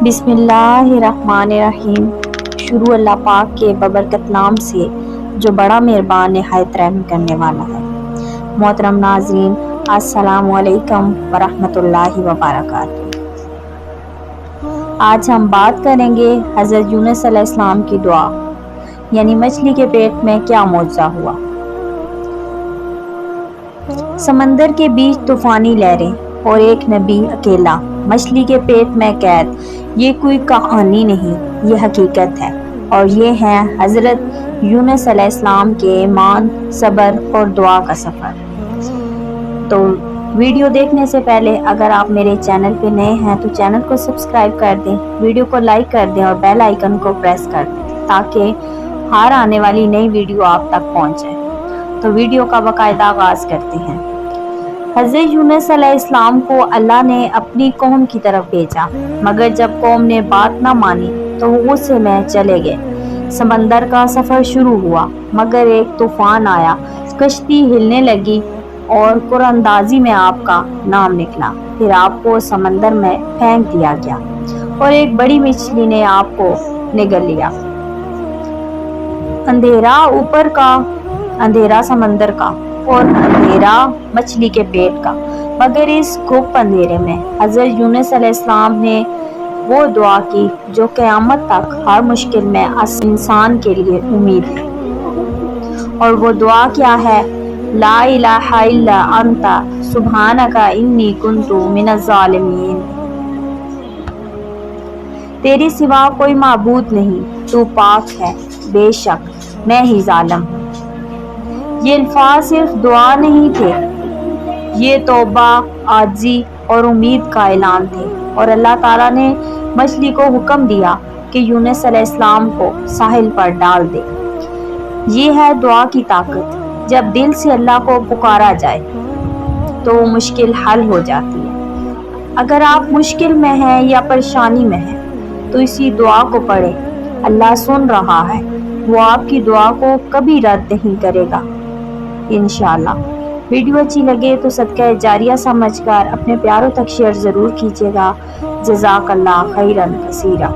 بسم اللہ الرحمن الرحیم۔ شروع اللہ پاک کے ببرکت نام سے جو بڑا مہربان نہایت رحم کرنے والا ہے۔ محترم ناظرین، السلام علیکم ورحمۃ اللہ وبرکاتہ۔ آج ہم بات کریں گے حضرت یونس علیہ السلام کی دعا، یعنی مچھلی کے پیٹ میں کیا معجزہ ہوا۔ سمندر کے بیچ طوفانی لہریں اور ایک نبی اکیلا مچھلی کے پیٹ میں قید، یہ کوئی کہانی نہیں، یہ حقیقت ہے، اور یہ ہے حضرت یونس علیہ السلام کے ایمان، صبر اور دعا کا سفر۔ تو ویڈیو دیکھنے سے پہلے اگر آپ میرے چینل پہ نئے ہیں تو چینل کو سبسکرائب کر دیں، ویڈیو کو لائک کر دیں اور بیل آئیکن کو پریس کر دیں تاکہ ہر آنے والی نئی ویڈیو آپ تک پہنچے۔ تو ویڈیو کا باقاعدہ آغاز کرتے ہیں۔ حضرت یونس علیہ السلام کو اللہ نے اپنی قوم کی طرف بھیجا، مگر جب قوم نے بات نہ مانی تو وہ غصے میں چلے گئے۔ سمندر کا سفر شروع ہوا، مگر ایک طوفان آیا، کشتی ہلنے لگی اور قراندازی میں آپ کا نام نکلا۔ پھر آپ کو سمندر میں پھینک دیا گیا اور ایک بڑی مچھلی نے آپ کو نگل لیا۔ اندھیرا اوپر کا، اندھیرا سمندر کا اور اندھیرا مچھلی کے پیٹ کا، مگر اس گپ اندھیرے میں حضرت یونس علیہ السلام نے وہ دعا کی جو قیامت تک ہر مشکل میں انسان کے لیے امید ہے۔ اور وہ دعا کیا ہے؟ لا الہ الا انت سبحانک انی کنت من الظالمین۔ تیرے سوا کوئی معبود نہیں، تو پاک ہے، بے شک میں ہی ظالم ہوں۔ یہ الفاظ صرف دعا نہیں تھے، یہ توبہ، عاجزی اور امید کا اعلان تھے، اور اللہ تعالیٰ نے مچھلی کو حکم دیا کہ یونس علیہ السلام کو ساحل پر ڈال دے۔ یہ ہے دعا کی طاقت۔ جب دل سے اللہ کو پکارا جائے تو وہ مشکل حل ہو جاتی ہے۔ اگر آپ مشکل میں ہیں یا پریشانی میں ہیں تو اسی دعا کو پڑھیں، اللہ سن رہا ہے، وہ آپ کی دعا کو کبھی رد نہیں کرے گا انشاءاللہ۔ ویڈیو اچھی لگے تو صدقہ جاریہ سمجھ کر اپنے پیاروں تک شیئر ضرور کیجیے گا۔ جزاک اللہ خیرا کثیرا۔